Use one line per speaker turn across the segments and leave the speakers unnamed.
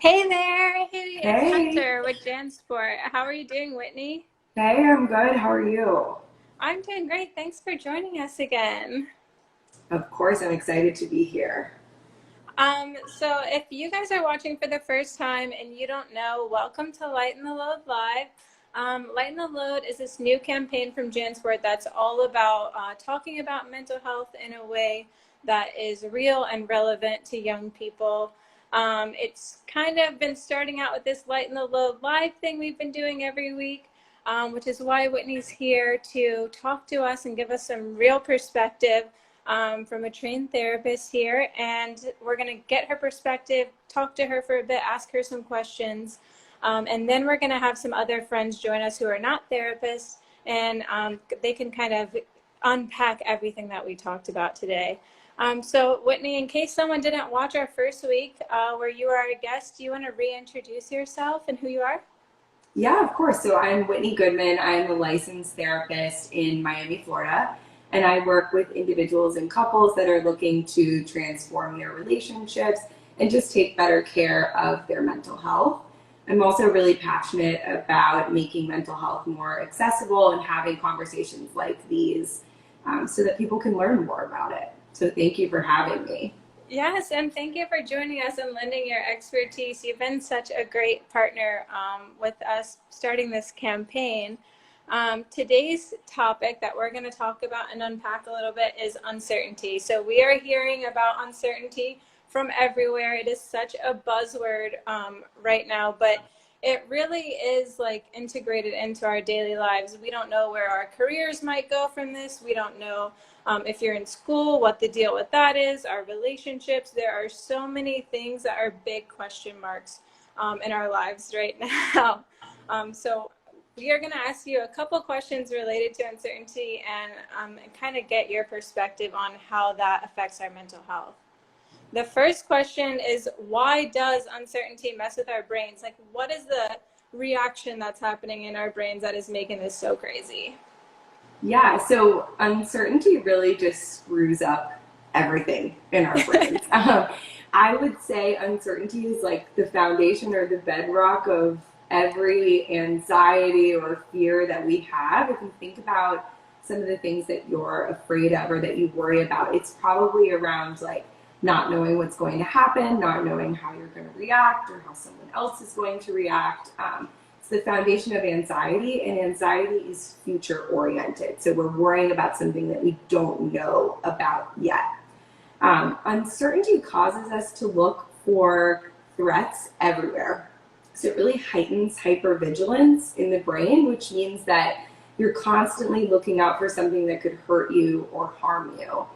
Hey there. Hey, it's
Hey,
Hunter with JanSport. How are you doing, Whitney?
hey, I'm good. How are you?
I'm doing great. Thanks for joining us again.
Of course, I'm excited to be here.
So if you guys are watching for the first time and you don't know, welcome to Lighten the Load Live. Lighten the Load is this new campaign from JanSport that's all about talking about mental health in a way that is real and relevant to young people. It's kind of been starting out with this Lighten the Load Live thing we've been doing every week, which is why Whitney's here to talk to us and give us some real perspective from a trained therapist here, and we're going to get her perspective, talk to her for a bit, ask her some questions, and then we're going to have some other friends join us who are not therapists, and they can kind of unpack everything that we talked about today. So Whitney, in case someone didn't watch our first week where you are a guest, do you want to reintroduce yourself and who you are?
Yeah, of course. So I'm Whitney Goodman. I'm a licensed therapist in Miami, Florida, and I work with individuals and couples that are looking to transform their relationships and just take better care of their mental health. I'm also really passionate about making mental health more accessible and having conversations like these so that people can learn more about it. So thank you for having me.
Yes, and thank you for joining us and lending your expertise. You've been such a great partner with us starting this campaign. Today's topic that we're going to talk about and unpack a little bit is uncertainty. So we are hearing about uncertainty from everywhere. It is such a buzzword right now, but it really is like integrated into our daily lives. We don't know where our careers might go from this. We don't know if you're in school, what the deal with that is, our relationships. There are so many things that are big question marks in our lives right now. So we are going to ask you a couple questions related to uncertainty and kind of get your perspective on how that affects our mental health. The first question is, why does uncertainty mess with our brains? Like, what is the reaction that's happening in our brains that is making this so crazy?
Yeah, so uncertainty really just screws up everything in our brains. I would say uncertainty is like the foundation or the bedrock of every anxiety or fear that we have. If you think about some of the things that you're afraid of or that you worry about, it's probably around like not knowing what's going to happen, not knowing how you're going to react or how someone else is going to react. It's the foundation of anxiety, and anxiety is future oriented. So we're worrying about something that we don't know about yet. Uncertainty causes us to look for threats everywhere. So it really heightens hypervigilance in the brain, which means that you're constantly looking out for something that could hurt you or harm you.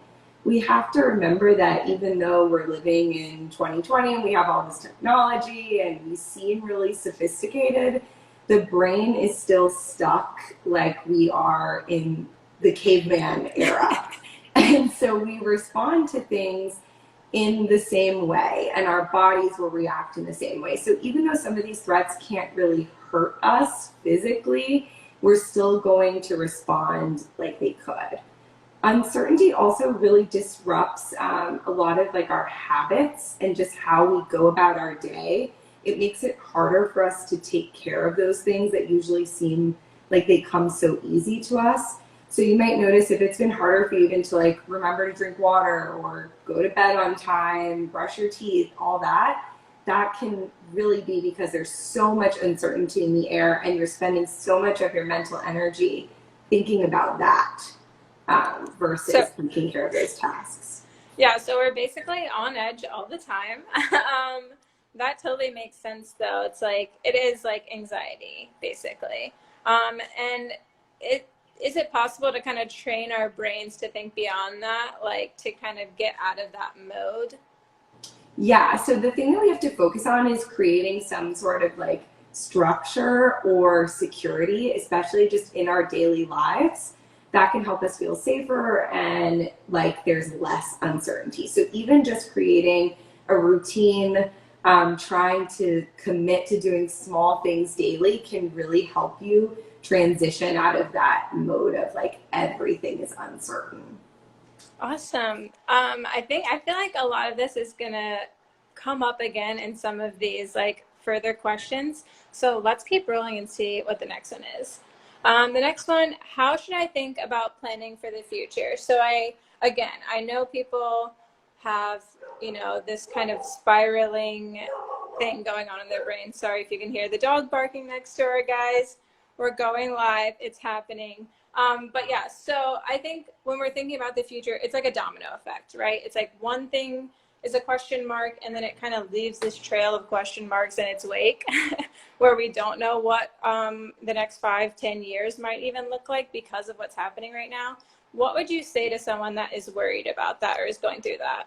We have to remember that even though we're living in 2020 and we have all this technology and we seem really sophisticated, the brain is still stuck like we are in the caveman era. And so we respond to things in the same way, and our bodies will react in the same way. So even though some of these threats can't really hurt us physically, we're still going to respond like they could. Uncertainty also really disrupts a lot of like our habits and just how we go about our day. It makes it harder for us to take care of those things that usually seem like they come so easy to us. So you might notice if it's been harder for you even to like remember to drink water or go to bed on time, brush your teeth, all that, that can really be because there's so much uncertainty in the air and you're spending so much of your mental energy thinking about that
So
versus taking care of those tasks.
yeah, so we're basically on edge all the time. That totally makes sense, though. It's like it is like anxiety, basically. And it is it possible to kind of train our brains to think beyond that, like to kind of get out of that mode?
Yeah, so the thing that we have to focus on is creating some sort of like structure or security, especially just in our daily lives. That can help us feel safer and like there's less uncertainty. So even just creating a routine, trying to commit to doing small things daily can really help you transition out of that mode of like everything is uncertain.
Awesome. I feel like a lot of this is gonna come up again in some of these like further questions. So let's keep rolling and see what the next one is. The next one, how should I think about planning for the future? So I know people have, this kind of spiraling thing going on in their brain. Sorry if you can hear the dog barking next door, guys. We're going live. It's happening. But yeah, so I think when we're thinking about the future, it's like a domino effect, right? It's like one thing is a question mark, and then it kind of leaves this trail of question marks in its wake where we don't know what the next 5-10 years might even look like because of what's happening right now. What would you say to someone that is worried about that or is going through that?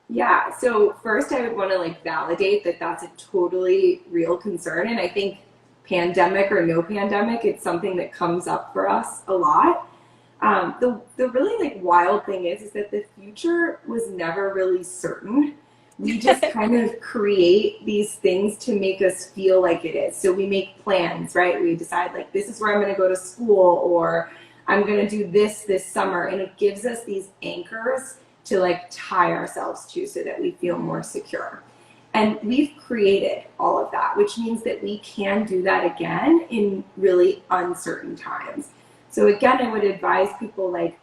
Yeah, so first I would want to like validate that that's a totally real concern. And I think pandemic or no pandemic, it's something that comes up for us a lot. The really like wild thing is that the future was never really certain. We just kind of create these things to make us feel like it is. So we make plans, right? We decide like this is where I'm going to go to school, or I'm going to do this summer, and it gives us these anchors to like tie ourselves to so that we feel more secure. And we've created all of that, which means that we can do that again in really uncertain times. So again, I would advise people like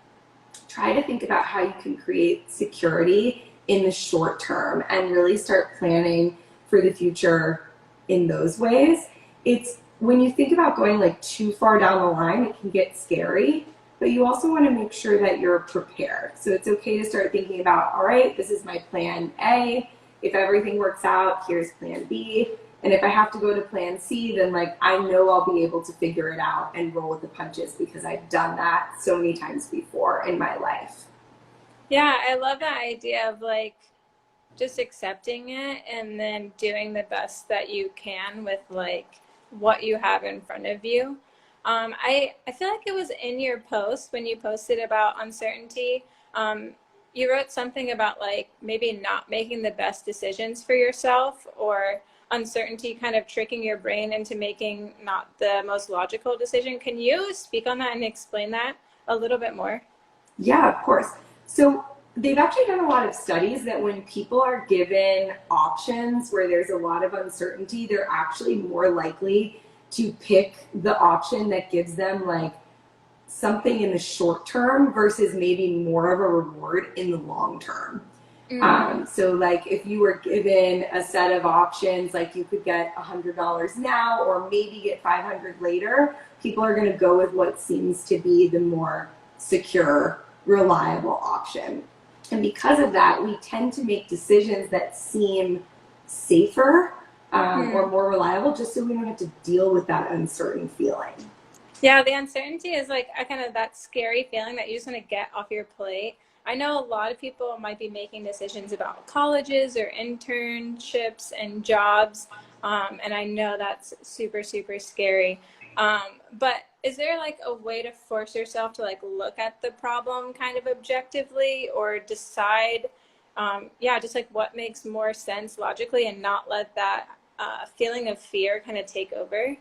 try to think about how you can create security in the short term and really start planning for the future in those ways. It's when you think about going like too far down the line, it can get scary, but you also want to make sure that you're prepared. So it's okay to start thinking about, all right, this is my plan A. If everything works out, here's plan B. And if I have to go to plan C, then like I know I'll be able to figure it out and roll with the punches because I've done that so many times before in my life.
Yeah, I love that idea of like just accepting it and then doing the best that you can with like what you have in front of you. I feel like it was in your post when you posted about uncertainty. You wrote something about like maybe not making the best decisions for yourself, or uncertainty kind of tricking your brain into making not the most logical decision. Can you speak on that and explain that a little bit more?
Yeah, of course. So they've actually done a lot of studies that when people are given options where there's a lot of uncertainty, they're actually more likely to pick the option that gives them like something in the short term versus maybe more of a reward in the long term. So like if you were given a set of options, like you could get $100 now or maybe get 500 later, people are going to go with what seems to be the more secure, reliable option. And because of that, we tend to make decisions that seem safer or more reliable just so we don't have to deal with that uncertain feeling.
Yeah, the uncertainty is like a kind of that scary feeling that you just want to get off your plate. I know a lot of people might be making decisions about colleges or internships and jobs, and I know that's super, super scary. But is there like a way to force yourself to like look at the problem kind of objectively or decide, just like what makes more sense logically and not let that feeling of fear kind of take over?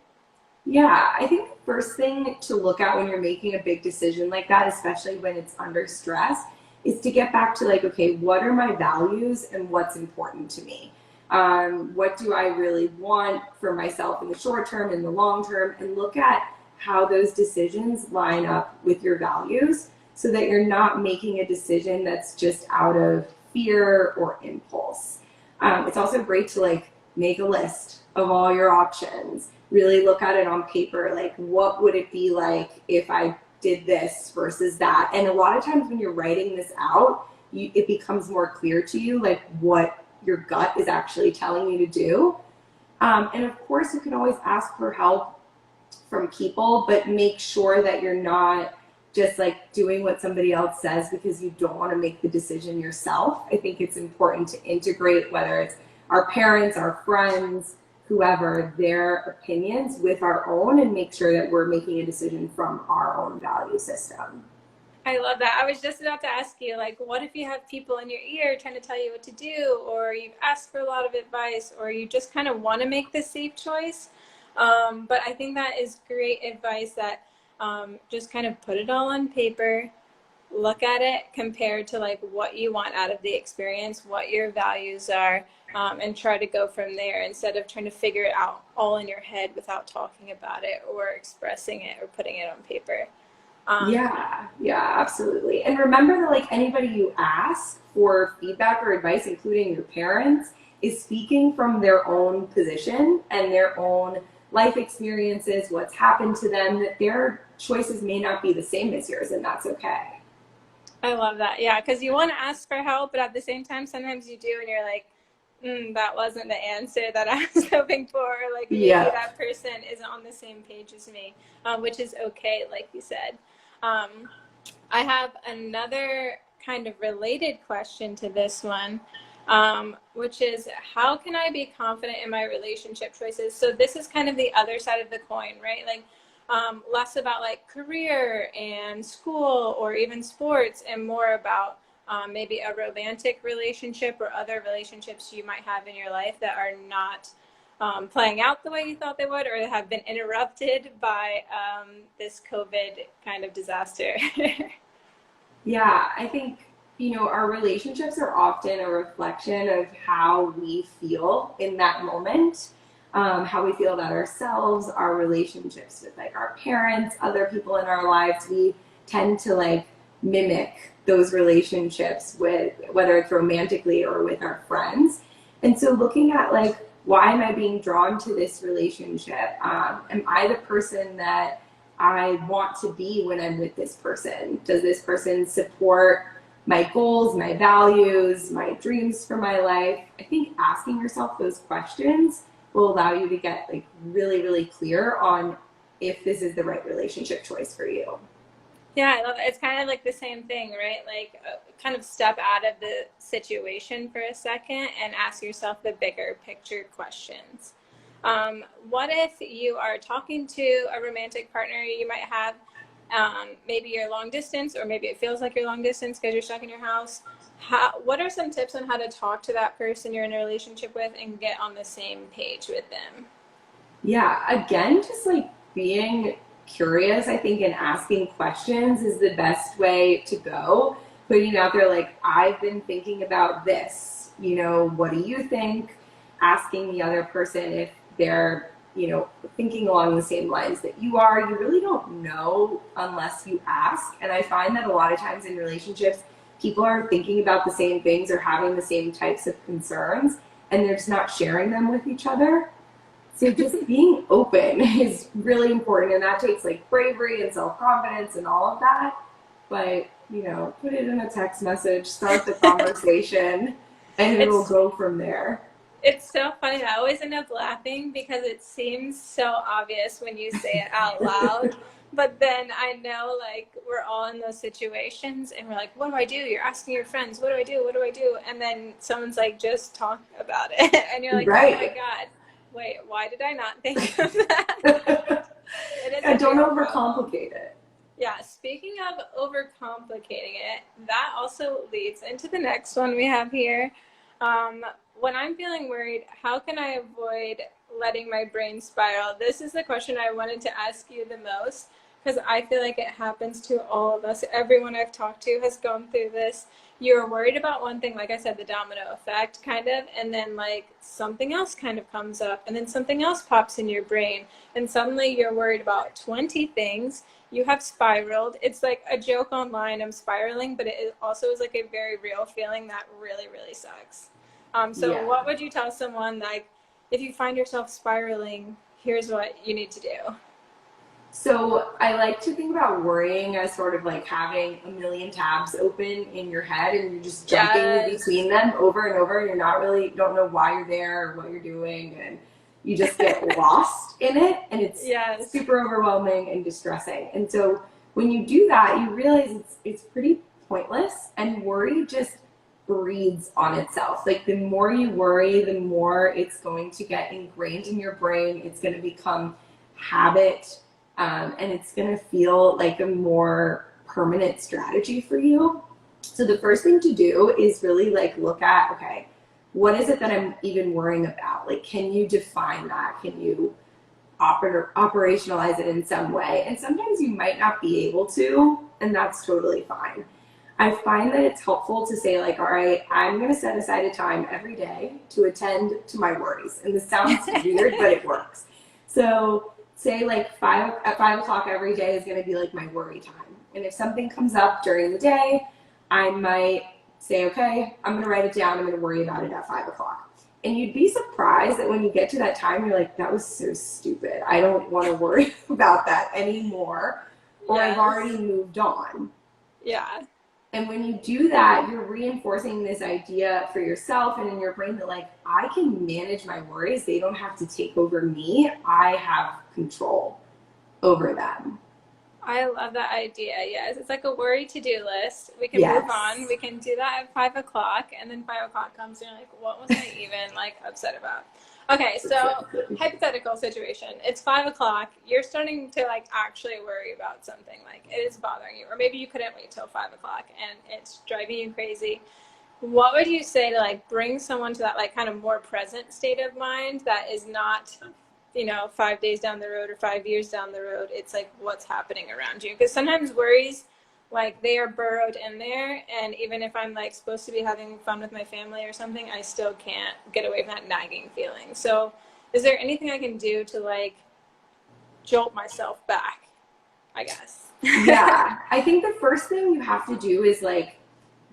Yeah, I think the first thing to look at when you're making a big decision like that, especially when it's under stress, is to get back to like, okay, what are my values and what's important to me? What do I really want for myself in the short term, in the long term, and look at how those decisions line up with your values so that you're not making a decision that's just out of fear or impulse. It's also great to like make a list of all your options, really look at it on paper, like what would it be like if I did this versus that. And a lot of times when you're writing this out, it becomes more clear to you like what your gut is actually telling you to do. And of course you can always ask for help from people, but make sure that you're not just like doing what somebody else says because you don't want to make the decision yourself. I think it's important to integrate, whether it's our parents, our friends, whoever, their opinions with our own, and make sure that we're making a decision from our own value system.
I love that. I was just about to ask you, like, what if you have people in your ear trying to tell you what to do, or you've asked for a lot of advice, or you just kind of want to make the safe choice? But I think that is great advice that just kind of put it all on paper, look at it compared to like what you want out of the experience, what your values are, and try to go from there instead of trying to figure it out all in your head without talking about it or expressing it or putting it on paper.
Yeah, absolutely. And remember that like anybody you ask for feedback or advice, including your parents, is speaking from their own position and their own life experiences, what's happened to them, that their choices may not be the same as yours, and that's okay.
I love that. Yeah, because you want to ask for help, but at the same time, sometimes you do, and you're like, that wasn't the answer that I was hoping for. Like maybe
Yeah.
that person isn't on the same page as me, which is okay, like you said. Um, I have another kind of related question to this one, which is how can I be confident in my relationship choices? So this is kind of the other side of the coin, right? Like less about like career and school or even sports and more about maybe a romantic relationship or other relationships you might have in your life that are not playing out the way you thought they would or have been interrupted by this COVID kind of disaster.
Yeah, I think, our relationships are often a reflection of how we feel in that moment, how we feel about ourselves, our relationships with like our parents, other people in our lives. We tend to like mimic those relationships with whether it's romantically or with our friends. And so looking at like, why am I being drawn to this relationship? Am I the person that I want to be when I'm with this person? Does this person support my goals, my values, my dreams for my life? I think asking yourself those questions will allow you to get like really, really clear on if this is the right relationship choice for you.
Yeah, I love it. It's kind of like the same thing, right? Like kind of step out of the situation for a second and ask yourself the bigger picture questions. What if you are talking to a romantic partner you might have? Maybe you're long distance, or maybe it feels like you're long distance because you're stuck in your house. What are some tips on how to talk to that person you're in a relationship with and get on the same page with them?
Yeah, again, just like being curious, I think, and asking questions is the best way to go. Putting out there, like, I've been thinking about this, what do you think? Asking the other person if they're, thinking along the same lines that you are. You really don't know unless you ask. And I find that a lot of times in relationships, people are thinking about the same things or having the same types of concerns, and they're just not sharing them with each other. So just being open is really important, and that takes like bravery and self-confidence and all of that. But, put it in a text message, start the conversation, and it'll
It's
go from there.
It's so funny. I always end up laughing because it seems so obvious when you say it out loud. But then I know, like, we're all in those situations and we're like, what do I do? You're asking your friends, what do I do? What do I do? And then someone's like, just talk about it. And you're like, oh my
Right.
God, wait, why did I not think of that? It is
Yeah,
a
don't
real problem.
overcomplicate it.
Yeah, speaking of overcomplicating it, that also leads into the next one we have here. Um, when I'm feeling worried, how can I avoid letting my brain spiral? This is the question I wanted to ask you the most because I feel like it happens to all of us. Everyone I've talked to has gone through this. You're worried about one thing, like I said, the domino effect kind of, and then like something else kind of comes up, and then something else pops in your brain, and suddenly you're worried about 20 things. You have spiraled. It's like a joke online, I'm spiraling, but it also is like a very real feeling that really, really sucks. So
Yeah.
what would you tell someone like, if you find yourself spiraling, here's what you need to do?
So I like to think about worrying as sort of like having a million tabs open in your head and you're just jumping
Yes.
between them over and over. You're not really, don't know why you're there or what you're doing. And you just get lost in it. And it's
Yes.
super overwhelming and distressing. And so when you do that, you realize it's pretty pointless, and worry just breeds on itself. Like the more you worry, the more it's going to get ingrained in your brain. It's going to become habit, and it's going to feel like a more permanent strategy for you. So the first thing to do is really like look at, okay, what is it that I'm even worrying about? Like, can you define that? Can you operationalize it in some way? And sometimes you might not be able to, and that's totally fine. I find that it's helpful to say like, all right, I'm going to set aside a time every day to attend to my worries. And this sounds weird, but it works. So say like at 5 o'clock every day is going to be like my worry time. And if something comes up during the day, I might say, okay, I'm going to write it down. I'm going to worry about it at 5 o'clock. And you'd be surprised that when you get to that time, you're like, that was so stupid. I don't want to worry about that anymore. Or I've already moved on.
Yeah.
And when you do that, you're reinforcing this idea for yourself and in your brain that like, I can manage my worries. They don't have to take over me. I have control over them.
I love that idea. Yes. It's like a worry to-do list. We can
Yes.
move on. We can do that at 5 o'clock, and then 5 o'clock comes and you're like, what was I even like upset about? Okay, so hypothetical situation. It's 5 o'clock. You're starting to like actually worry about something. Like it is bothering you. Or maybe you couldn't wait till 5 o'clock and it's driving you crazy. What would you say to like bring someone to that like kind of more present state of mind that is not, 5 days down the road or 5 years down the road? It's like what's happening around you. Because sometimes worries, like they are burrowed in there, and even if I'm like supposed to be having fun with my family or something, I still can't get away from that nagging feeling. So is there anything I can do to like jolt myself back, I guess?
Yeah, I think the first thing you have to do is like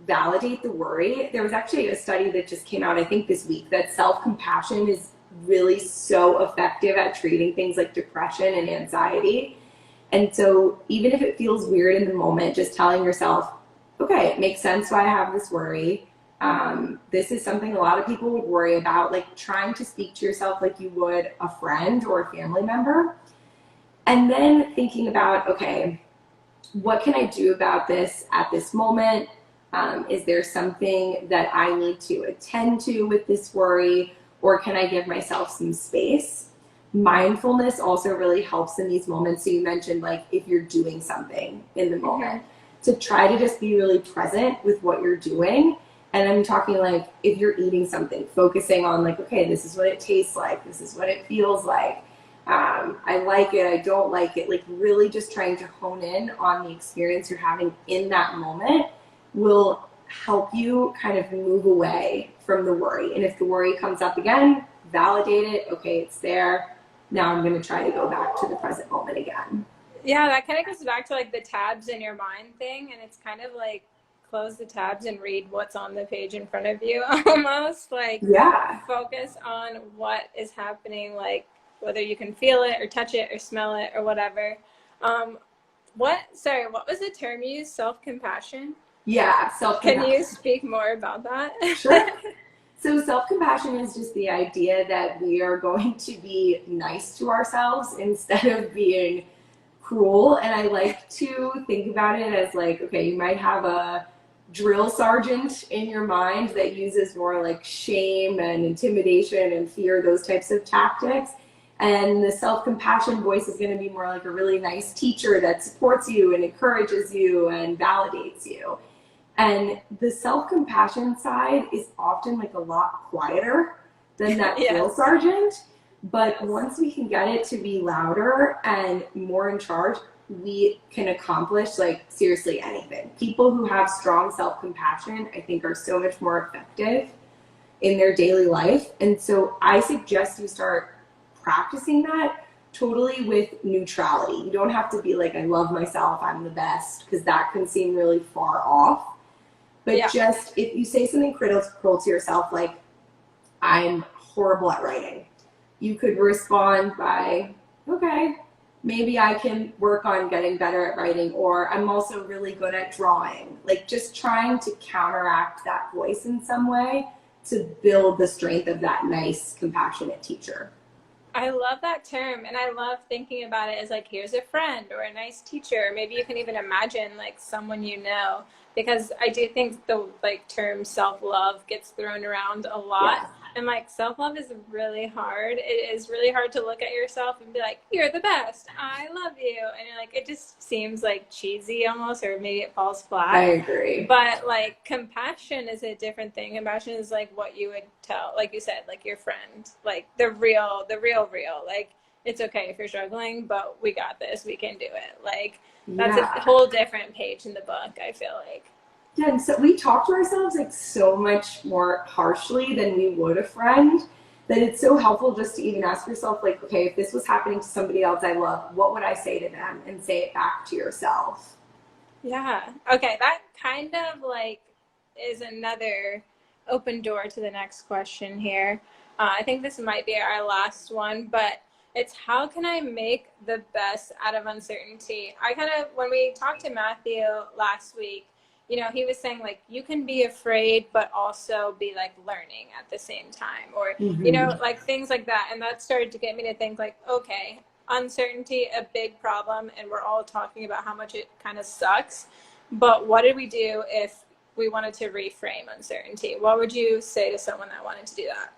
validate the worry. There was actually a study that just came out, I think this week, that self-compassion is really so effective at treating things like depression and anxiety. And so even if it feels weird in the moment, just telling yourself, okay, it makes sense why I have this worry. This is something a lot of people would worry about, like trying to speak to yourself like you would a friend or a family member. And then thinking about, okay, what can I do about this at this moment? Is there something that I need to attend to with this worry, or can I give myself some space? Mindfulness also really helps in these moments. So you mentioned like if you're doing something in the moment, to try to just be really present with what you're doing. And I'm talking like if you're eating something, focusing on like, okay, this is what it tastes like, this is what it feels like. I like it, I don't like it. Like really just trying to hone in on the experience you're having in that moment will help you kind of move away from the worry. And if the worry comes up again, validate it. Okay, it's there. Now I'm going to try to go back to the present moment again.
Yeah, that kind of goes back to like the tabs in your mind thing. And it's kind of like close the tabs and read what's on the page in front of you almost. Like focus on what is happening, like whether you can feel it or touch it or smell it or whatever. What was the term you used? Self-compassion?
Yeah, self-compassion.
Can you speak more about that?
Sure. So self-compassion is just the idea that we are going to be nice to ourselves instead of being cruel. And I like to think about it as like, okay, you might have a drill sergeant in your mind that uses more like shame and intimidation and fear, those types of tactics. And the self-compassion voice is going to be more like a really nice teacher that supports you and encourages you and validates you. And the self-compassion side is often like a lot quieter than that drill sergeant. But once we can get it to be louder and more in charge, we can accomplish like seriously anything. People who have strong self-compassion, I think, are so much more effective in their daily life. And so I suggest you start practicing that totally with neutrality. You don't have to be like, I love myself, I'm the best, because that can seem really far off. But just if you say something critical to yourself, like, I'm horrible at writing, you could respond by, okay, maybe I can work on getting better at writing, or I'm also really good at drawing. Like just trying to counteract that voice in some way to build the strength of that nice, compassionate teacher.
I love that term, and I love thinking about it as like, here's a friend or a nice teacher. Maybe you can even imagine like someone you know, because I do think the like term self-love gets thrown around a lot. And like self-love is really hard. It is really hard to look at yourself and be like, you're the best, I love you. And you're like, it just seems like cheesy almost, or maybe it falls flat.
I agree.
But like compassion is a different thing. Compassion is like what you would tell, like you said, like your friend, like the real, like, it's okay if you're struggling, but we got this, we can do it. Like that's a whole different page in the book, I feel like.
Yeah, and so we talk to ourselves like so much more harshly than we would a friend, that it's so helpful just to even ask yourself, like, okay, if this was happening to somebody else I love, what would I say to them? And say it back to yourself.
Yeah. Okay, that kind of like is another open door to the next question here. I think this might be our last one, but it's how can I make the best out of uncertainty? I kind of, when we talked to Matthew last week, he was saying like you can be afraid, but also be like learning at the same time, or,
Hmm.
like things like that. And that started to get me to think like, okay, uncertainty, a big problem, and we're all talking about how much it kind of sucks. But what did we do if we wanted to reframe uncertainty? What would you say to someone that wanted to do that?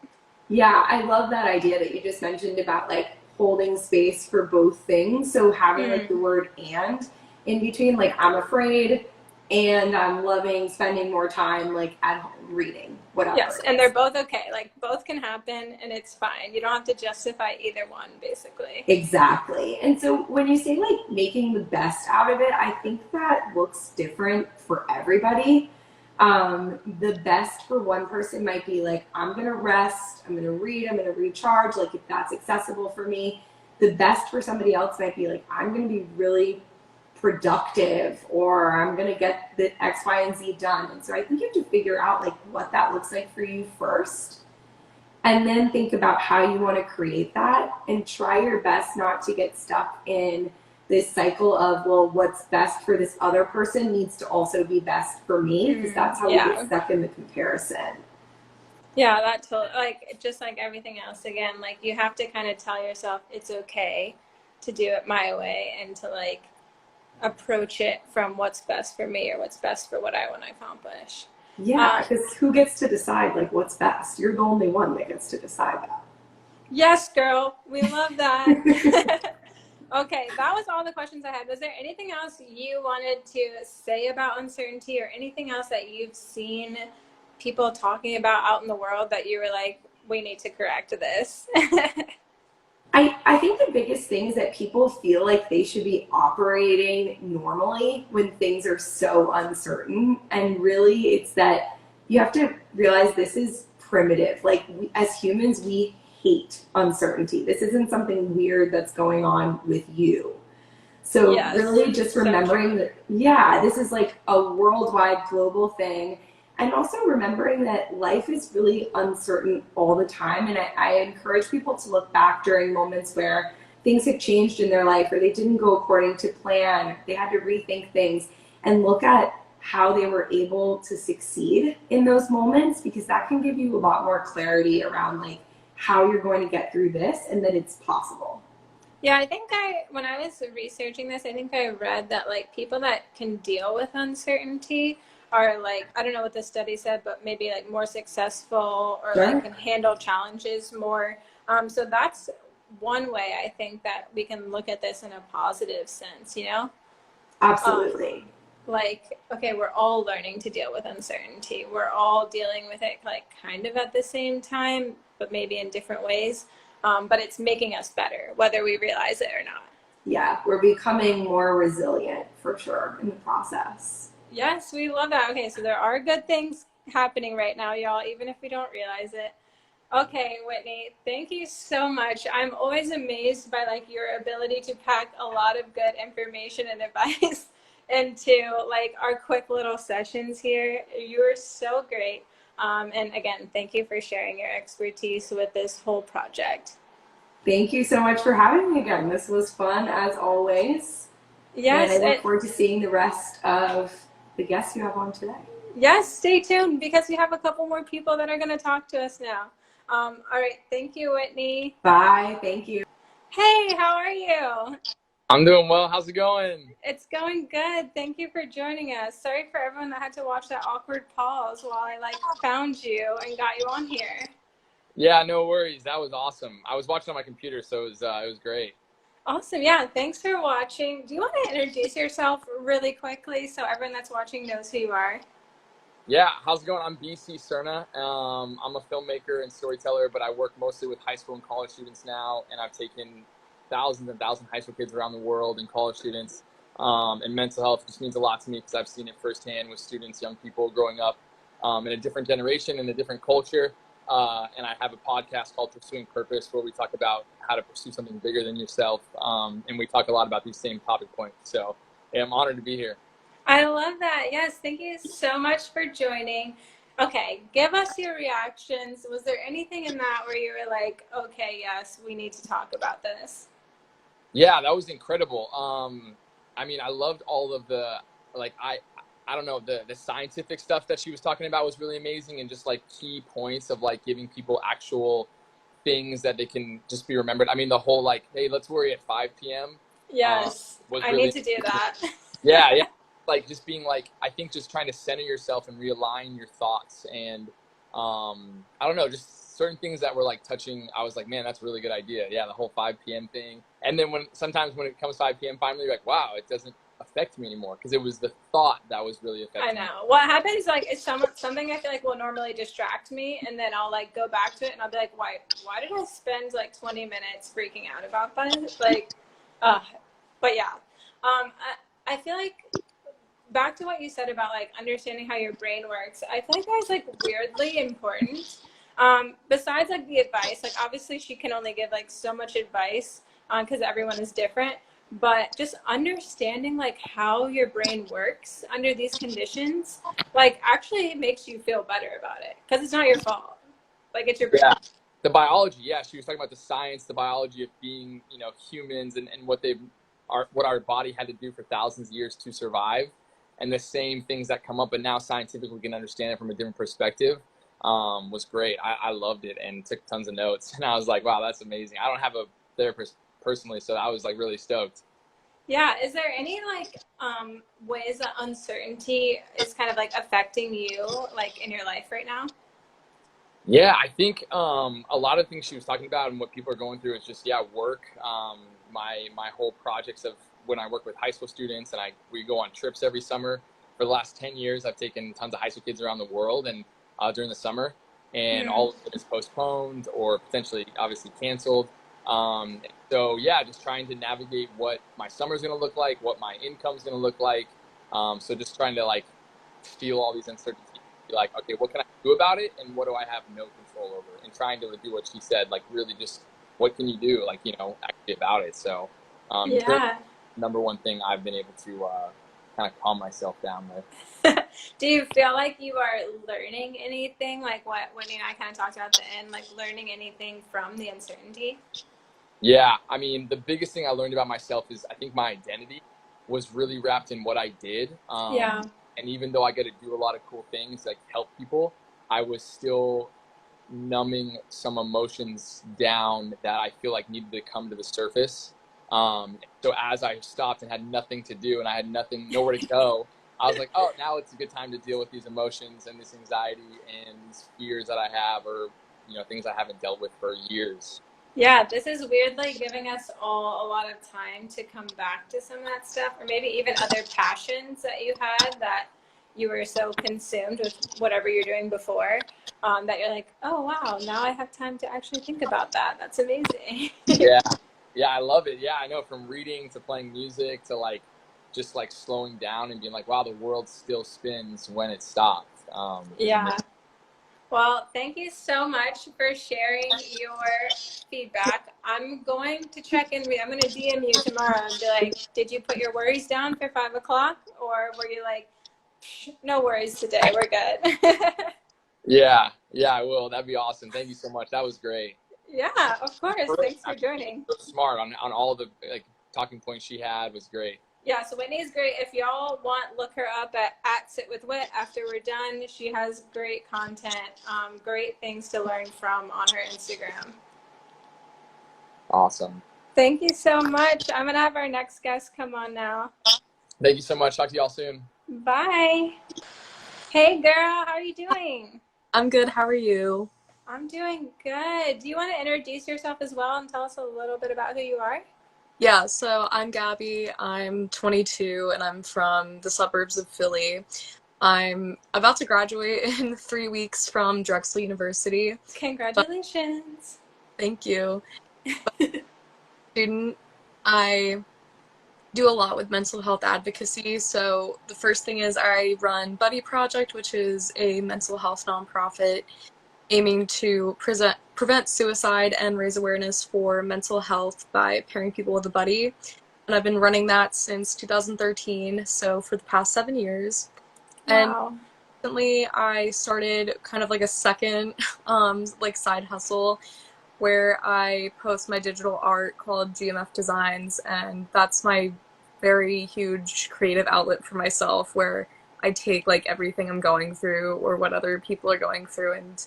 Yeah, I love that idea that you just mentioned about like holding space for both things. So having like the
Mm.
word and in between, like I'm afraid and I'm loving spending more time like at home reading, whatever
Yes,
it
and
is.
they're both okay. Like both can happen and it's fine. You don't have to justify either one, basically.
Exactly. And so when you say like making the best out of it, I think that looks different for everybody. The best for one person might be like, I'm going to rest, I'm going to read, I'm going to recharge, like if that's accessible for me. The best for somebody else might be like, I'm going to be really productive, or I'm going to get the X, Y, and Z done. And so I think you have to figure out like what that looks like for you first, and then think about how you want to create that, and try your best not to get stuck in this cycle of, well, what's best for this other person needs to also be best for me, because that's how we get
Yeah.
stuck in the comparison.
Yeah, that totally, like, just like everything else, again, like, you have to kind of tell yourself it's okay to do it my way and to, like, approach it from what's best for me or what's best for what I want to accomplish.
Yeah,
Um,
because who gets to decide like what's best? You're the only one that gets to decide
yes, girl, we love that.
that.
Okay, that was all the questions I had. Was there anything else you wanted to say about uncertainty, or anything else that you've seen people talking about out in the world that you were like, we need to correct this?
I think the biggest thing is that people feel like they should be operating normally when things are so uncertain. And really, it's that you have to realize this is primitive. Like, as humans, we hate uncertainty. This isn't something weird that's going on with you. So,
Yes,
really, just
so
remembering
true.
that, yeah, this is like a worldwide global thing. And also remembering that life is really uncertain all the time. And I encourage people to look back during moments where things have changed in their life, or they didn't go according to plan, they had to rethink things, and look at how they were able to succeed in those moments, because that can give you a lot more clarity around like how you're going to get through this, and that it's possible.
Yeah, I think when I was researching this, I think I read that like people that can deal with uncertainty are like, I don't know what the study said, but maybe like more successful, or like
Sure.
can handle challenges more. So that's one way I think that we can look at this in a positive sense. Um,
Absolutely.
like, okay, we're all learning to deal with uncertainty. We're all dealing with it like kind of at the same time, but maybe in different ways. But it's making us better, whether we realize it or not.
Yeah, we're becoming more resilient for sure in the process.
Yes, we love that. Okay, so there are good things happening right now, y'all, even if we don't realize it. Okay, Whitney, thank you so much. I'm always amazed by like your ability to pack a lot of good information and advice into like our quick little sessions here. You are so great. And again, thank you for sharing your expertise with this whole project.
Thank you so much for having me again. This was fun as always. And I
Yes,
look forward to seeing the rest of the guests you have on today.
yes, stay tuned because we have a couple more people that are going to talk to us now. All right, thank you, Whitney.
Bye. Thank you.
Hey, how are you?
I'm doing well. How's it going?
It's going good. Thank you for joining us. Sorry for everyone that had to watch that awkward pause while I like found you and got you on here.
Yeah, no worries. That was awesome. I was watching on my computer, so it was great.
Awesome. Yeah, thanks for watching. Do you want to introduce yourself really quickly so everyone that's watching knows who you are?
Yeah, how's it going? I'm BC Cerna. I'm a filmmaker and storyteller, but I work mostly with high school and college students now, and I've taken thousands and thousands of high school kids around the world and college students and mental health just means a lot to me because I've seen it firsthand with students, young people growing up in a different generation, in a different culture. And I have a podcast called Pursuing Purpose where we talk about how to pursue something bigger than yourself. And we talk a lot about these same topic points. So yeah, I'm honored to be here.
I love that. Yes, thank you so much for joining. Okay, give us your reactions. Was there anything in that where you were like, okay, yes, we need to talk about this?
Yeah, that was incredible. I mean, I loved all of the, like, I don't know, the scientific stuff that she was talking about was really amazing, and just like key points of like giving people actual things that they can just be remembered. I mean, the whole like, hey, let's worry at 5 p.m.
Yes,
Was
I
really,
need to do that.
yeah. Like just being like, I think just trying to center yourself and realign your thoughts. And I don't know, just certain things that were like touching. I was like, man, that's a really good idea. Yeah, the whole 5 p.m. thing. And then sometimes when it comes 5 p.m. finally, you're like, wow, it doesn't affect me anymore, because it was the thought that was really affecting me.
I know. What happens like is something I feel like will normally distract me, and then I'll like go back to it and I'll be like, why did I spend like 20 minutes freaking out about that? Like, but yeah. I feel like back to what you said about like understanding how your brain works, I feel like that is like weirdly important. Besides like the advice, like obviously she can only give like so much advice because everyone is different, but just understanding like how your brain works under these conditions, like actually makes you feel better about it because it's not your fault. Like it's your brain.
Yeah. The biology, yeah, she was talking about the science, the biology of being, humans, and what what our body had to do for thousands of years to survive, and the same things that come up, but now scientifically we can understand it from a different perspective. Was great. I loved it and took tons of notes, and I was like, wow, that's amazing. I don't have a therapist personally, so I was like really stoked.
Yeah. Is there any like ways that uncertainty is kind of like affecting you like in your life right now?
Yeah, I think a lot of things she was talking about and what people are going through is just, yeah, work. My whole projects of when I work with high school students, and we go on trips every summer. For the last 10 years, I've taken tons of high school kids around the world, and during the summer, and
Mm.
all of it is postponed or potentially obviously canceled. So yeah, just trying to navigate what my summer is going to look like, what my income is going to look like. So just trying to like feel all these uncertainties, be like, okay, what can I do about it, and what do I have no control over? And trying to do what she said, like really just what can you do, like actually about it. So it's really
Yeah.
the number one thing I've been able to kind of calm myself down with.
Do you feel like you are learning anything, like what Whitney and I kind of talked about at the end, like learning anything from the uncertainty?
Yeah, I mean, the biggest thing I learned about myself is I think my identity was really wrapped in what I did.
Yeah.
And even though I get to do a lot of cool things, like help people, I was still numbing some emotions down that I feel like needed to come to the surface. So as I stopped and had nothing to do and I had nowhere to go, I was like, oh, now it's a good time to deal with these emotions and this anxiety and these fears that I have, or things I haven't dealt with for years.
Yeah, this is weirdly giving us all a lot of time to come back to some of that stuff, or maybe even other passions that you had that you were so consumed with whatever you're doing before, that you're like, oh, wow, now I have time to actually think about that. That's amazing.
Yeah. Yeah, I love it. Yeah, I know, from reading to playing music to like just like slowing down and being like, wow, the world still spins when it stops.
Yeah. Well, thank you so much for sharing your feedback. I'm going to check in. I'm going to DM you tomorrow and be like, did you put your worries down for 5 o'clock? Or were you like, no worries today, we're good?
Yeah, I will. That'd be awesome. Thank you so much. That was great.
Yeah, of course. Thanks for
Actually,
joining.
so smart on all the like talking points she had was great.
Yeah, so Whitney is great. If y'all want, look her up at Sit with Wit after we're done. She has great content, great things to learn from on her Instagram.
Awesome.
Thank you so much. I'm going to have our next guest come on now.
Thank you so much. Talk to y'all soon.
Bye. Hey, girl. How are you doing?
I'm good. How are you?
I'm doing good. Do you want to introduce yourself as well and tell us a little bit about who you are?
Yeah, so I'm Gabby. I'm 22 and I'm from the suburbs of Philly. I'm about to graduate in 3 weeks from Drexel University.
Congratulations.
Thank you. Student, I do a lot with mental health advocacy. So the first thing is I run Buddy Project, which is a mental health nonprofit aiming to prevent suicide and raise awareness for mental health by pairing people with a buddy. And I've been running that since 2013, so for the past 7 years. And
Wow.
recently I started kind of like a second like side hustle where I post my digital art called GMF Designs, and that's my very huge creative outlet for myself, where I take like everything I'm going through or what other people are going through and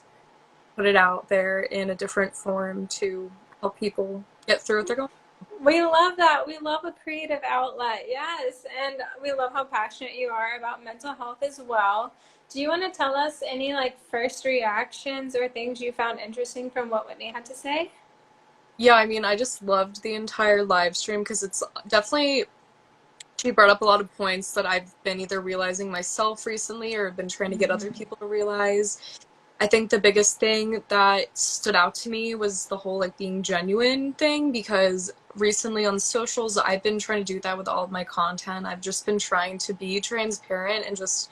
put it out there in a different form to help people get through what they're going through.
We love that. We love a creative outlet. Yes. And we love how passionate you are about mental health as well. Do you want to tell us any like first reactions or things you found interesting from what Whitney had to say?
Yeah, I mean, I just loved the entire live stream because it's definitely, she brought up a lot of points that I've been either realizing myself recently or been trying to get other people to realize. I think the biggest thing that stood out to me was the whole like being genuine thing, because recently on socials I've been trying to do that with all of my content. I've just been trying to be transparent and just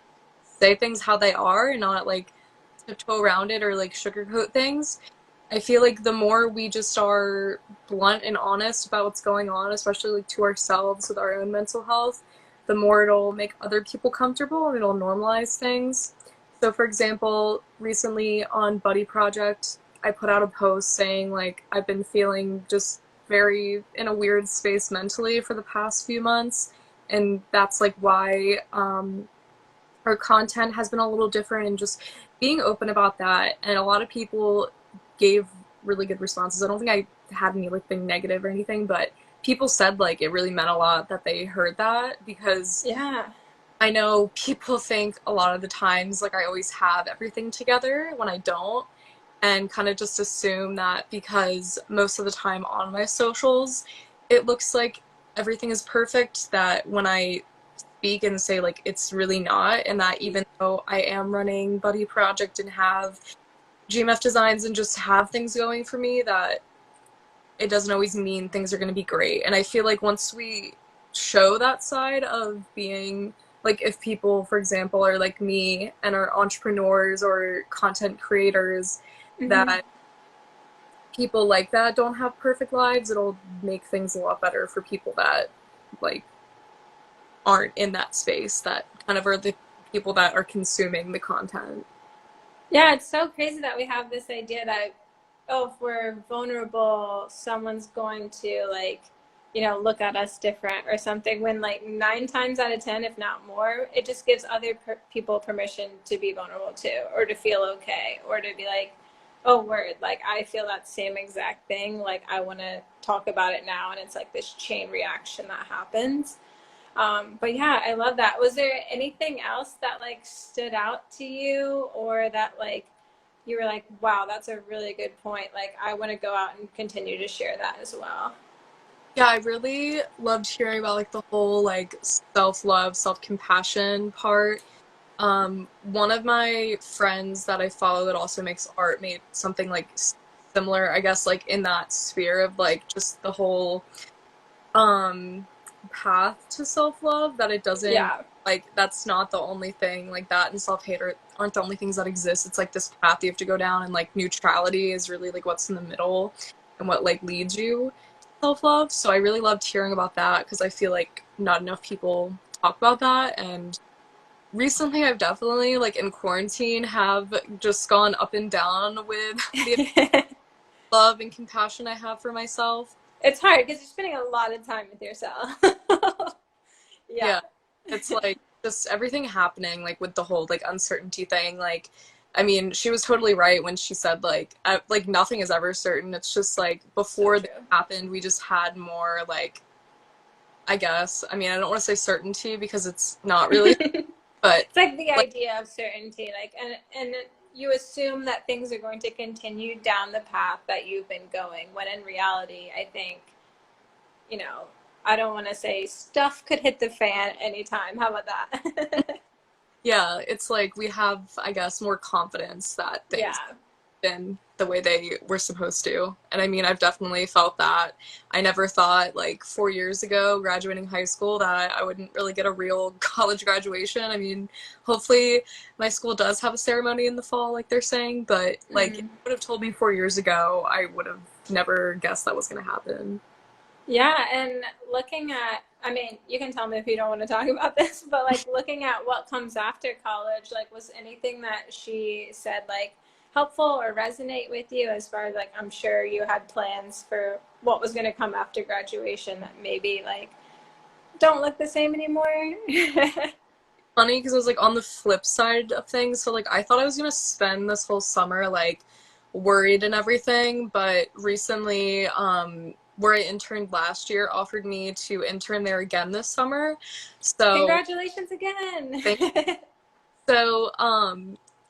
say things how they are and not like tiptoe around it or like sugarcoat things. I feel like the more we just are blunt and honest about what's going on, especially like to ourselves with our own mental health, the more it'll make other people comfortable and it'll normalize things. So for example, recently on Buddy Project, I put out a post saying like I've been feeling just very in a weird space mentally for the past few months, and that's like why our content has been a little different, and just being open about that. And a lot of people gave really good responses. I don't think I had anything negative or anything, but people said like it really meant a lot that they heard that, because
Yeah.
I know people think a lot of the times like I always have everything together when I don't, and kind of just assume that because most of the time on my socials it looks like everything is perfect, that when I speak and say like it's really not, and that even though I am running Buddy Project and have GMF Designs and just have things going for me, that it doesn't always mean things are going to be great. And I feel like once we show that side of being, like if people, for example, are like me and are entrepreneurs or content creators, that people like that don't have perfect lives, it'll make things a lot better for people that like aren't in that space, that kind of are the people that are consuming the content.
Yeah, it's so crazy that we have this idea that, oh, if we're vulnerable, someone's going to like, you know, look at us different or something, when like 9 times out of 10, if not more, it just gives other people permission to be vulnerable too, or to feel okay, or to be like, oh, word, like I feel that same exact thing. Like I want to talk about it now. And it's like this chain reaction that happens. But yeah, I love that. Was there anything else that like stood out to you, or that like you were like, wow, that's a really good point. Like I want to go out and continue to share that as well.
Yeah, I really loved hearing about like the whole like self-love, self-compassion part. One of my friends that I follow that also makes art made something like similar, I guess, like in that sphere of like just the whole um path to self-love, that it doesn't,
Yeah.
like that's not the only thing, like that and self-hate aren't the only things that exist. It's like this path you have to go down, and like neutrality is really like what's in the middle and what like leads you to self-love. So I really loved hearing about that, because I feel like not enough people talk about that. And recently I've definitely like in quarantine have just gone up and down with the love and compassion I have for myself.
It's hard because you're spending a lot of time with yourself. Yeah.
Yeah, it's like just everything happening like with the whole like uncertainty thing. Like, I mean, she was totally right when she said like nothing is ever certain. It's just like
So
before
true.
that happened, we just had more like, I guess. I mean, I don't want to say certainty because it's not really, but
It's like the
like
idea of certainty, like, and you assume that things are going to continue down the path that you've been going, when in reality, I think, you know, I don't want to say stuff could hit the fan anytime. How about that?
yeah, it's like we have, I guess, more confidence that things
Yeah.
been the way they were supposed to. And I mean, I've definitely felt that. I never thought, like, 4 years ago, graduating high school, that I wouldn't really get a real college graduation. I mean, hopefully my school does have a ceremony in the fall, like they're saying, but, like, if you would have told me 4 years ago, I would have never guessed that was going to happen.
Yeah, and looking at, I mean, you can tell me if you don't want to talk about this, but like looking at what comes after college, like was anything that she said like helpful or resonate with you as far as like I'm sure you had plans for what was going to come after graduation that maybe like don't look the same anymore?
Funny because it was like on the flip side of things. So like I thought I was gonna spend this whole summer like worried and everything, but recently, where I interned last year offered me to intern there again this summer. So
Congratulations again.
thank you. So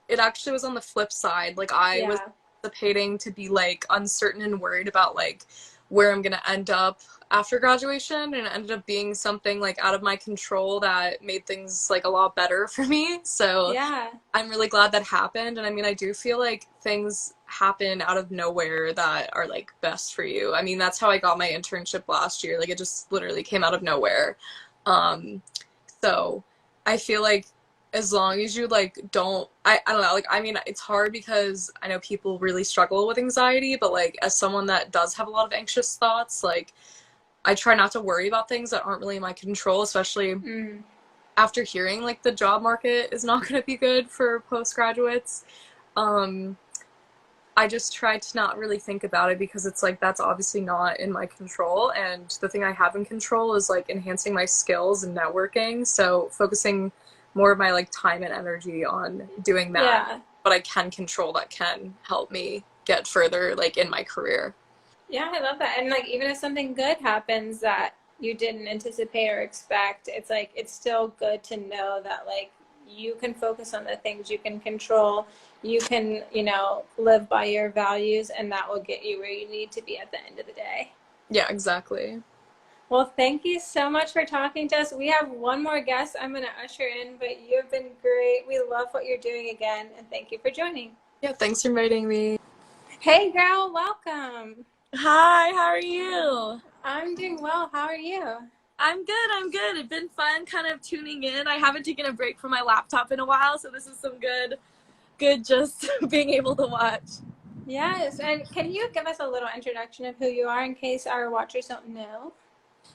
it actually was on the flip side. Like I was
Yeah.
anticipating to be like uncertain and worried about like where I'm gonna end up after graduation, and it ended up being something like out of my control that made things like a lot better for me. So
Yeah.
I'm really glad that happened. And I mean, I do feel like things happen out of nowhere that are like best for you. I mean, that's how I got my internship last year. Like it just literally came out of nowhere. Um, so I feel like as long as you like I don't know, like I mean it's hard because I know people really struggle with anxiety, but like as someone that does have a lot of anxious thoughts, like I try not to worry about things that aren't really in my control, especially after hearing like the job market is not going to be good for postgraduates. um I just try to not really think about it because it's like that's obviously not in my control, and the thing I have in control is like enhancing my skills and networking, so focusing more of my like time and energy on doing that.
Yeah.
But I can control that can help me get further like in my career.
Yeah, I love that. And like even if something good happens that you didn't anticipate or expect, it's like it's still good to know that like you can focus on the things you can control. You can, you know, live by your values and that will get you where you need to be at the end of the day.
Yeah, exactly.
Well, thank you so much for talking to us. We have one more guest I'm going to usher in, but you've been great. We love what you're doing again, and thank you for joining.
Yeah, thanks for inviting me.
Hey, girl, welcome.
Hi, how are you?
I'm doing well. How are you?
I'm good, I'm good. It's been fun kind of tuning in. I haven't taken a break from my laptop in a while, so this is some good just being able to watch.
Yes, and can you give us a little introduction of who you are in case our watchers don't know?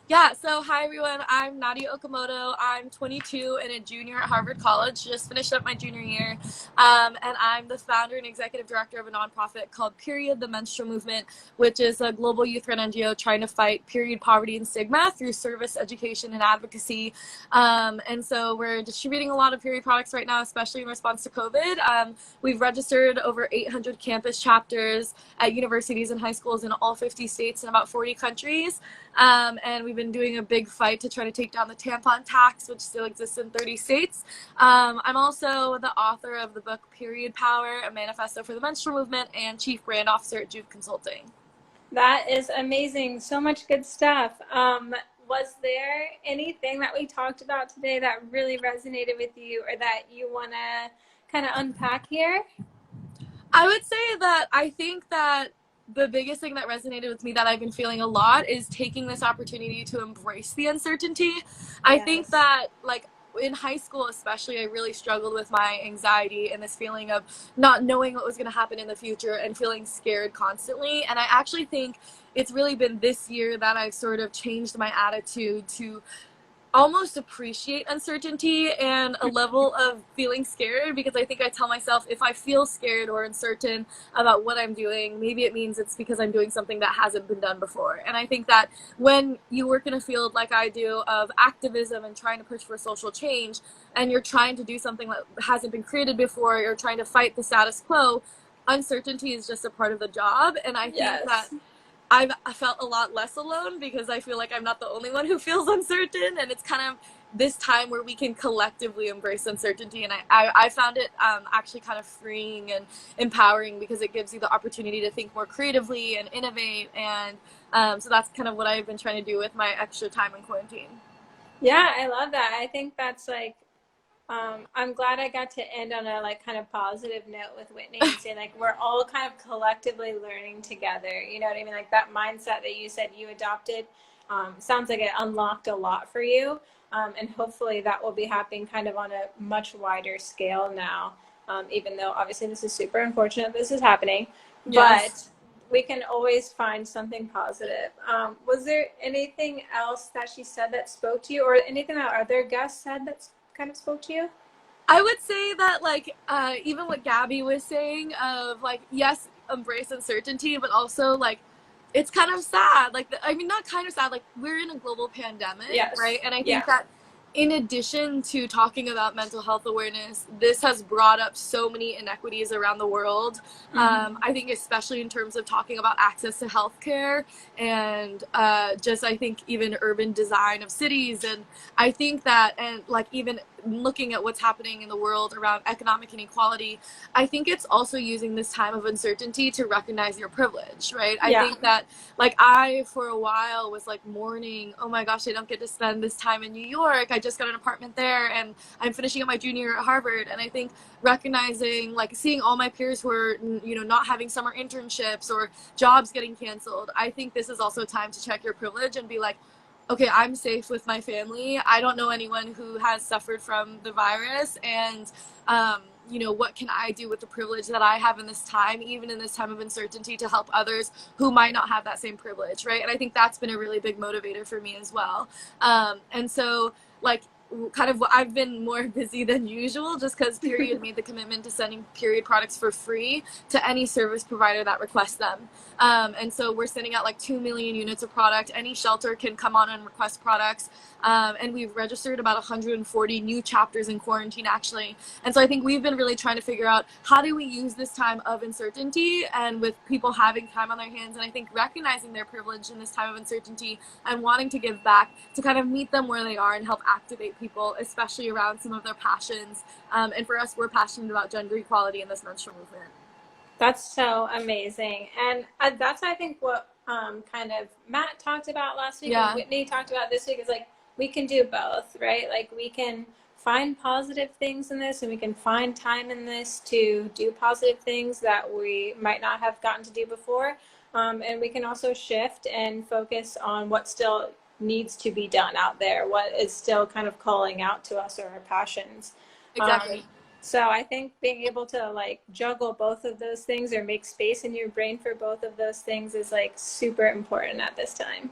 Yeah, so hi everyone, I'm Nadia Okamoto. I'm 22 and a junior at Harvard College, just finished up my junior year. And I'm the founder and executive director of a nonprofit called Period, the Menstrual Movement, which is a global youth-run NGO trying to fight period poverty and stigma through service, education, and advocacy. And so we're distributing a lot of period products right now, especially in response to COVID. We've registered over 800 campus chapters at universities and high schools in all 50 states and about 40 countries. And we've been doing a big fight to try to take down the tampon tax, which still exists in 30 states. I'm also the author of the book Period Power, a manifesto for the menstrual movement, and chief brand officer at Juve Consulting.
That is amazing. So much good stuff. Was there anything that we talked about today that really resonated with you or that you want to kind of unpack here?
I would say that I think that the biggest thing that resonated with me that I've been feeling a lot is taking this opportunity to embrace the uncertainty. I think that, like, in high school especially, I really struggled with my anxiety and this feeling of not knowing what was going to happen in the future and feeling scared constantly. And I actually think it's really been this year that I've sort of changed my attitude to almost appreciate uncertainty and a level of feeling scared, because I think I tell myself if I feel scared or uncertain about what I'm doing, maybe it means it's because I'm doing something that hasn't been done before. And I think that when you work in a field like I do of activism and trying to push for social change, and you're trying to do something that hasn't been created before, you're trying to fight the status quo, uncertainty is just a part of the job. And I think that I felt a lot less alone because I feel like I'm not the only one who feels uncertain, and it's kind of this time where we can collectively embrace uncertainty. And I found it actually kind of freeing and empowering because it gives you the opportunity to think more creatively and innovate. And so that's kind of what I've been trying to do with my extra time in quarantine.
Yeah, I love that. I think that's like I'm glad I got to end on a like kind of positive note with Whitney and say like we're all kind of collectively learning together. You know what I mean? Like that mindset that you said you adopted sounds like it unlocked a lot for you. And hopefully that will be happening kind of on a much wider scale now. Even though obviously this is super unfortunate this is happening,
Yes.
but we can always find something positive. Was there anything else that she said that spoke to you, or anything that other guests said that kind of spoke to you?
I would say that like even what Gabby was saying of like, yes, embrace uncertainty, but also like it's kind of sad. Like I mean, not kind of sad. Like we're in a global pandemic,
Yes.
right? And I
Yeah.
think that in addition to talking about mental health awareness, this has brought up so many inequities around the world. I think especially in terms of talking about access to healthcare and just I think even urban design of cities. And I think that, and like even looking at what's happening in the world around economic inequality, I think it's also using this time of uncertainty to recognize your privilege, right?
Yeah.
I think that like I for a while was like mourning, oh my gosh, I don't get to spend this time in New York. I just got an apartment there and I'm finishing up my junior year at Harvard. And I think recognizing like seeing all my peers who are, you know, not having summer internships or jobs getting canceled, I think this is also time to check your privilege and be like, okay, I'm safe with my family. I don't know anyone who has suffered from the virus. And, you know, what can I do with the privilege that I have in this time, even in this time of uncertainty, to help others who might not have that same privilege, right? And I think that's been a really big motivator for me as well. And so, like, kind of I've been more busy than usual just because Period made the commitment to sending Period products for free to any service provider that requests them. And so we're sending out like 2 million units of product. Any shelter can come on and request products. And we've registered about 140 new chapters in quarantine actually. And so I think we've been really trying to figure out how do we use this time of uncertainty and with people having time on their hands, and I think recognizing their privilege in this time of uncertainty and wanting to give back to kind of meet them where they are and help activate people, especially around some of their passions. And for us, we're passionate about gender equality in this menstrual movement.
That's so amazing. And that's, I think, what kind of Matt talked about last week and Whitney talked about this week is like, we can do both, right? Like we can find positive things in this and we can find time in this to do positive things that we might not have gotten to do before. And we can also shift and focus on what still needs to be done out there, what is still kind of calling out to us or our passions.
Exactly.
So I think being able to like juggle both of those things or make space in your brain for both of those things is like super important at this time.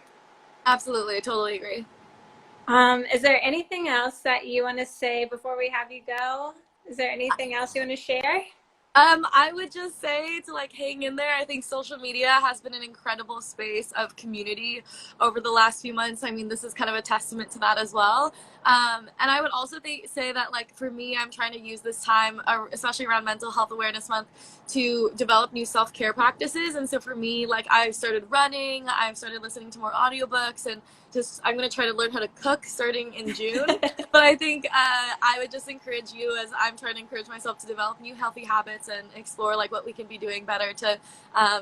Absolutely. I totally agree.
Is there anything else that you want to say before we have you go? Is there anything else you want to share?
I would just say to like hang in there. I think social media has been an incredible space of community over the last few months. I mean, this is kind of a testament to that as well. And I would also say that like for me, I'm trying to use this time, especially around Mental Health Awareness Month, to develop new self-care practices. And so for me, like I've started running, I've started listening to more audiobooks, and just I'm going to try to learn how to cook starting in June. But I think I would just encourage you, as I'm trying to encourage myself, to develop new healthy habits and explore like what we can be doing better to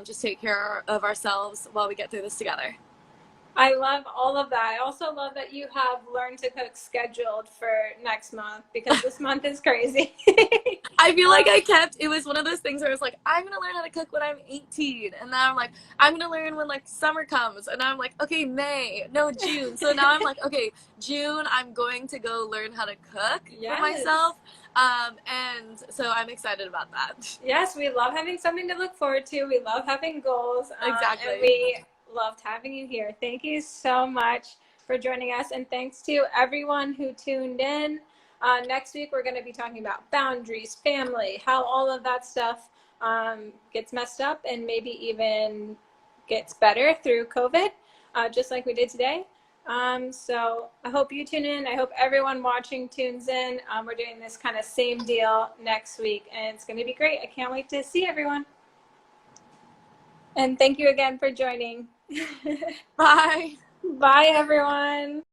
just take care of ourselves while we get through this together.
I love all of that. I also love that you have Learn to Cook scheduled for next month because this month is crazy.
I feel like it was one of those things where I was like, I'm going to learn how to cook when I'm 18. And now I'm like, I'm going to learn when like summer comes. And I'm like, okay, June. So now I'm like, okay, June, I'm going to go learn how to cook for myself. And so I'm excited about that.
Yes, we love having something to look forward to. We love having goals.
Exactly.
And we loved having you here. Thank you so much for joining us. And thanks to everyone who tuned in. Next week, we're going to be talking about boundaries, family, how all of that stuff gets messed up and maybe even gets better through COVID, just like we did today. So I hope you tune in. I hope everyone watching tunes in. We're doing this kind of same deal next week, and it's going to be great. I can't wait to see everyone. And thank you again for joining.
Bye.
Bye, everyone.